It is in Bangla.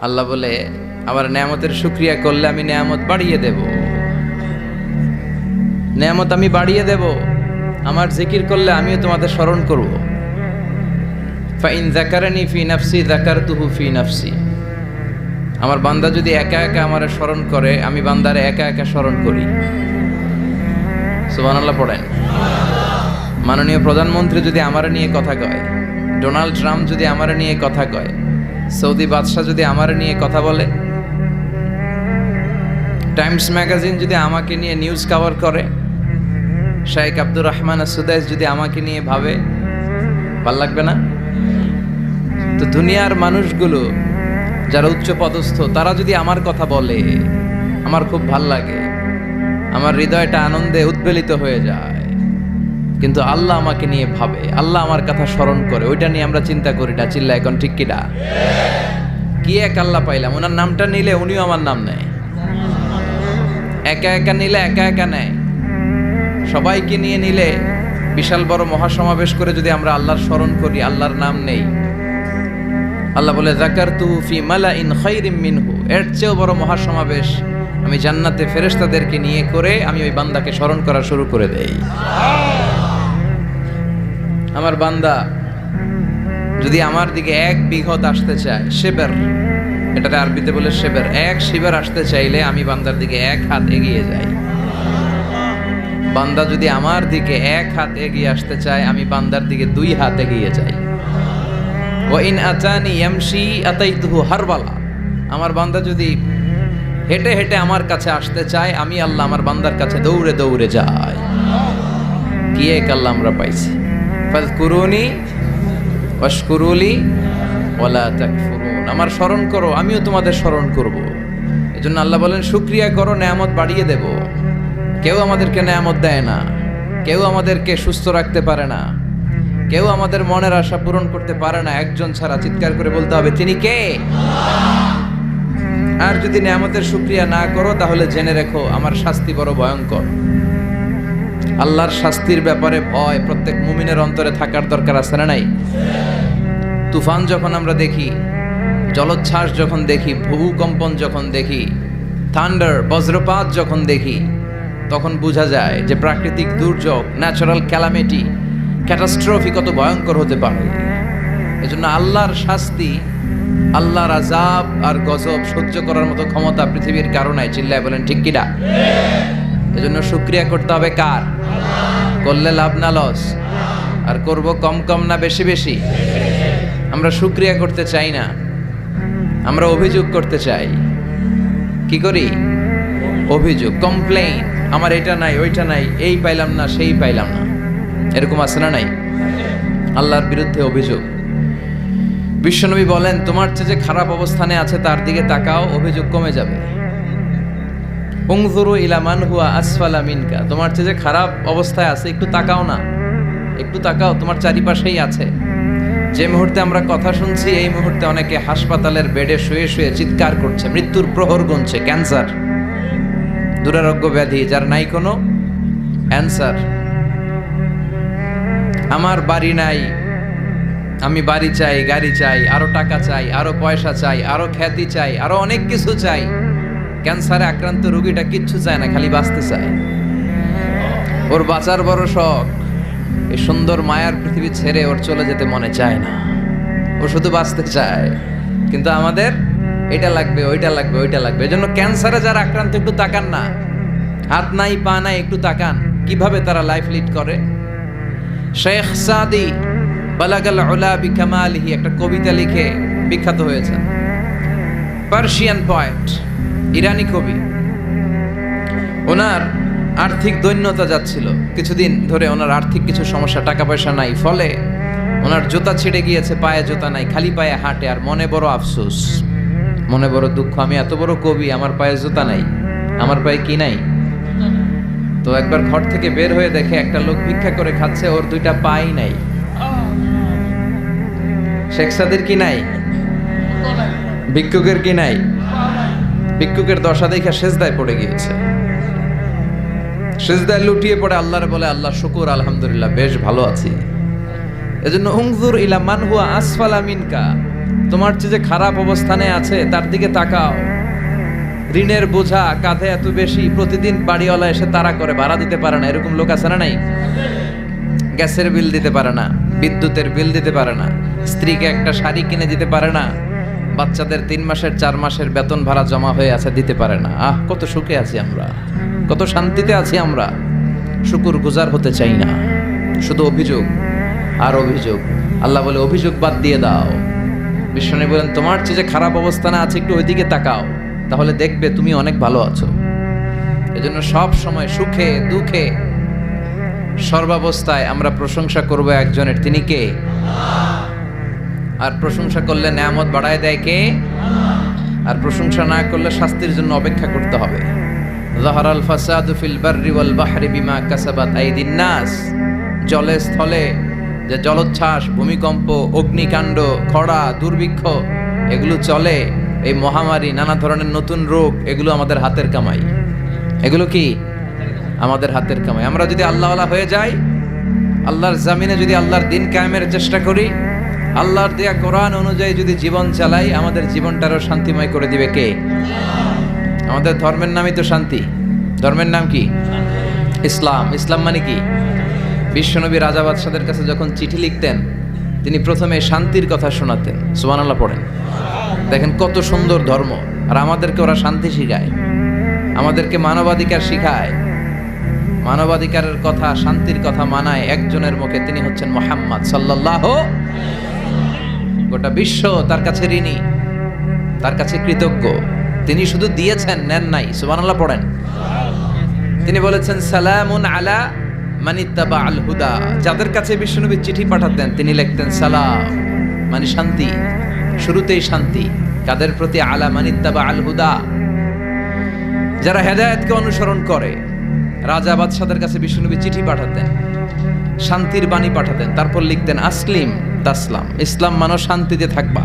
আল্লাহ বলে আমার নেয়ামতের শুকরিয়া করলে আমি নেয়ামত বাড়িয়ে দেব, নেয়ামত আমি বাড়িয়ে দেব। আমার জিকির করলে আমিও তোমাদের স্মরণ করব। ফাইন যাকারানি ফি নাফসি যাকারতুহু ফি নাফসি। আমার বান্দা যদি একা একা আমারে স্মরণ করে, আমি বান্দারে একা একা স্মরণ করি। সুবহানাল্লাহ পড়েন। মাননীয় প্রধানমন্ত্রী যদি আমারে নিয়ে কথা কয়, ডোনাল্ড ট্রাম্প যদি আমারে নিয়ে কথা কয়, সৌদি বাদশাহ যদি আমারে নিয়ে কথা বলে, টাইমস ম্যাগাজিন যদি আমাকে নিয়ে নিউজ কভার করে, শেখ আব্দুর রহমান সুদাইস যদি আমাকে নিয়ে ভাবে, ভাল লাগবে না? তো দুনিয়ার মানুষগুলো যারা উচ্চ পদস্থ, তারা যদি আমার কথা বলে, আমার খুব ভাল লাগে, আমার হৃদয়টা আনন্দে উদ্বেলিত হয়ে যায়। কিন্তু আল্লাহ আমাকে নিয়ে ভাবে, আল্লাহ আমার কথা স্মরণ করে, ওইটা নিয়ে আমরা চিন্তা করি না। চিল্লা এখন ঠিক কিনা? কি এক আল্লাহ পাইলাম, ওনার নামটা নিলে উনিও আমার নাম নেয়, একা একা নিলে একা একা নেয়, সবাইকে নিয়ে নিলে, বিশাল বড় মহাসমাবেশ করে যদি আমরা আল্লাহর স্মরণ করি, আল্লাহর নাম নেই, আল্লাহ বলে যাকারতুহু ফি মালাইন খায়রিম মিনহু, এর চেয়েও বড় মহাসমাবেশ আমি জান্নাতে ফেরেশতাদেরকে নিয়ে করে আমি ওই বান্দাকে স্মরণ করা শুরু করে দেই। আমার বান্দা যদি আমার দিকে এক বিঘত আসতে চায়, শিবের, এটাতে আরবিতে বলে শিবের, এক শিবের আসতে চাইলে আমি বান্দার দিকে এক হাত এগিয়ে যাই। বান্দা যদি আমার দিকে এক হাত এগিয়ে আসতে চায়, আমি বান্দার দিকে দুই হাত এগিয়ে যাই। ওয়া ইন আতানি ইয়ামশি আতাইতুহু হারবালা, আমার বান্দা যদি হেঁটে হেঁটে আমার কাছে আসতে চায়, আমি আল্লাহ আমার বান্দার কাছে দৌড়ে দৌড়ে যাই। কি এক আল্লাহ আমরা পাইছি। ফাযকুরুনি ওয়াশকুরুলি ওয়ালা তাকফুরুন, আমার স্মরণ করো, আমিও তোমাদের স্মরণ করব। এজন্য আল্লাহ বলেন শুকরিয়া করো, নেয়ামত বাড়িয়ে দেব। কেউ আমাদেরকে নেয়ামত দেয় না, কেউ আমাদেরকে সুস্থ রাখতে পারে না, কেউ আমাদের মনের আশা পূরণ করতে পারে না, একজন ছাড়া। চিৎকার করে বলতে হবে, তিনি কে? আর যদি নেয়ামতের শুকরিয়া না করো, তাহলে জেনে রেখো আমার শাস্তি বড় ভয়ঙ্কর। আল্লাহর শাস্তির ব্যাপারে ভয় প্রত্যেক মুমিনের অন্তরে থাকার দরকার আছে না নাই? তুফান যখন আমরা দেখি, জলোচ্ছ্বাস যখন দেখি, ভূকম্পন যখন দেখি, থান্ডার বজ্রপাত যখন দেখি, তখন বোঝা যায় যে প্রাকৃতিক দুর্যোগ, ন্যাচারাল ক্যালামিটি, ক্যাটাস্ট্রফি কত ভয়ঙ্কর হতে পারে। এজন্য আল্লাহর শাস্তি, আল্লাহর আযাব আর গজব সহ্য করার মতো ক্ষমতা পৃথিবীর কারো নাই। চিল্লায় বলেন ঠিক কিনা? এজন্য শুকরিয়া করতে হবে কার? করলে লাভ না লস? আর করব কম কম না বেশি বেশি? আমরা শুকরিয়া করতে চাই না, আমরা অভিযোগ করতে চাই। কি করি? অভিযোগ, কমপ্লেইন। আমার এটা নাই, ওইটা নাই, এই পাইলাম না, সেই পাইলাম না, এরকম আছে না নাই? আল্লাহর বিরুদ্ধে অভিযোগ। বিশ্বনবী বলেন, তোমার চেয়ে যে খারাপ অবস্থানে আছে তার দিকে তাকাও, অভিযোগ কমে যাবে। উনজুরু ইলা মান হুয়া আসফালা মিনকা, তোমার চেয়ে যে খারাপ অবস্থায় আছে একটু তাকাও না, একটু তাকাও, তোমার চারিপাশেই আছে। যে মুহূর্তে আমরা কথা শুনছি, এই মুহূর্তে অনেকে হাসপাতালের বেডে শুয়ে শুয়ে চিৎকার করছে, মৃত্যুর প্রহর গুনছে। ক্যান্সার, দুরারোগ্য ব্যাধি যার নাই কোনো অ্যান্সার। আমার বাড়ি নাই, আমি বাড়ি চাই, গাড়ি চাই, আরো টাকা চাই, আরো পয়সা চাই, আরো খ্যাতি চাই, আরো অনেক কিছু চাই। ক্যান্সারে আক্রান্ত রোগীটা কিচ্ছু চায় না, খালি বাঁচতে চায়। ওর বাঁচার বড় শখ, এই সুন্দর মায়ার পৃথিবী ছেড়ে ওর চলে যেতে মনে চায় না, ও শুধু বাঁচতে চায়। কিন্তু আমাদের এটা লাগবে, ওইটা লাগবে, ওইটা লাগবে। এজন্য ক্যান্সারে যারা আক্রান্ত, একটু তাকান না, হাত নাই পা নাই, একটু তাকান কিভাবে তারা লাইফ লিড করে। শেখ সাদি বালাগাল উলা বিকামালিহি একটা কবিতা লিখে বিখ্যাত হয়েছেন। পার্সিয়ান পয়েট, ইরানি কবি। ওনার আর্থিক দৈন্যতা যাচ্ছিল কিছুদিন ধরে, ওনার আর্থিক কিছু সমস্যা, টাকা পয়সা নাই, ফলে ওনার জুতা ছিঁড়ে গিয়েছে, পায়ে জুতা নাই, খালি পায়ে হাঁটে। আর মনে বড় আফসোস, মনে বড় দুঃখ, আমি এত বড় কবি, আমার পায়ে জুতা নাই, আমার পায়ে কি নাই। তো একবার ঘর থেকে বের হয়ে দেখে একটা লোক ভিক্ষা করে খাচ্ছে, ওর দুইটা পাই নাই। শেখ সাদির কি নাই? ভিক্ষুকের কি নাই? ভিক্ষুকের দশা দেখে সেজদায় পড়ে গিয়েছে, সেজদায় লুটিয়ে পড়ে আল্লাহরে বলে, আল্লাহ শুকুর, আলহামদুলিল্লাহ বেশ ভালো আছি। এজন্য উনজুর ইলা মান হুয়া আসফালা মিনকা, তোমার চেয়ে যে খারাপ অবস্থানে আছে তার দিকে তাকাও। ঋণের বোঝা কাঁধে এত বেশি, প্রতিদিন বাড়িওয়ালা এসে তাড়া করে, ভাড়া দিতে পারে না, এরকম লোক আছে না নাই? গ্যাসের বিল দিতে পারে না, বিদ্যুতের বিল দিতে পারে না, স্ত্রীকে একটা শাড়ি কিনে দিতে পারে না, বাচ্চাদের 3 মাসের 4 মাসের বেতন ভাড়া জমা হয়ে আছে, দিতে পারে না। কত সুখে আছি আমরা, কত শান্তিতে আছি আমরা। শুকুর গুজার হতে চাই না, শুধু অভিযোগ আর অভিযোগ। আল্লাহ বলে অভিযোগ বাদ দিয়ে দাও। বিশ্বনবী বলেন তোমার চেয়ে যে খারাপ অবস্থানে আছে একটু ওইদিকে তাকাও, তাহলে দেখবে তুমি অনেক ভালো আছো। এজন্য সব সময় সুখে দুঃখে সর্বাবস্থায় আমরা প্রশংসা করব একজনের, তিনি কে? আর প্রশংসা করলে নেয়ামত বাড়ায় দেয় কে? আর প্রশংসা না করলে শাস্তির জন্য অপেক্ষা করতে হবে। যাহারাল ফাসাদু ফিল বাররি ওয়াল বাহরি বিমা কাসাবাত আইদিন নাস। জলে স্থলে যে জলোচ্ছ্বাস, ভূমিকম্প, অগ্নিকাণ্ড, খরা, দুর্ভিক্ষ এগুলো চলে, এই মহামারী, নানা ধরনের নতুন রোগ, এগুলো আমাদের হাতের কামাই। এগুলো কি আমাদের হাতের কামাই। আমরা যদি আল্লাহওয়ালা হয়ে যাই, আল্লাহর জামিনে যদি আল্লাহর দিন কায়েমের চেষ্টা করি, আল্লাহর দেয়া কোরআন অনুযায়ী যদি জীবন চালাই, আমাদের জীবনটারও শান্তিময় করে দিবে কে? আমাদের ধর্মের নামই তো শান্তি। ধর্মের নাম কি? ইসলাম। ইসলাম মানে কি? বিশ্বনবী রাজা বাদশাদের কাছে যখন চিঠি লিখতেন, তিনি প্রথমে শান্তির কথা শোনাতেন। সুবহানাল্লাহ পড়েন। দেখেন কত সুন্দর ধর্ম। আর আমাদেরকে ওরা শান্তি শিখায়, আমাদেরকে মানবাধিকার শিখায়। মানবাধিকারের কথা, শান্তির কথা মানায় একজনের মুখে, তিনি হচ্ছেন মুহাম্মদ সাল্লাল্লাহু। গোটা বিশ্ব তার কাছে ঋণী, তার কাছে কৃতজ্ঞ। তিনি শুধু দিয়েছেন, নেন নাই। সুবহানাল্লাহ পড়েন। তিনি বলেছেন সালামুন আলা মানিত্তাবা আল হুদা। যাদের কাছে বিশ্বনবী চিঠি পাঠাতেন তিনি লিখতেন সালাম, মানে শান্তি। শুরুতেই শান্তি কাদের প্রতি? আলা মানিত্তাবা আল হুদা, যারা হেদায়েতকে অনুসরণ করে। রাজা বাদশাদের কাছে বিশ্বনবী চিঠি পাঠাতেন, শান্তির বাণী পাঠাতেন, তারপর লিখতেন আসলিম তাসলাম, ইসলাম মানো শান্তিতে থাকবা।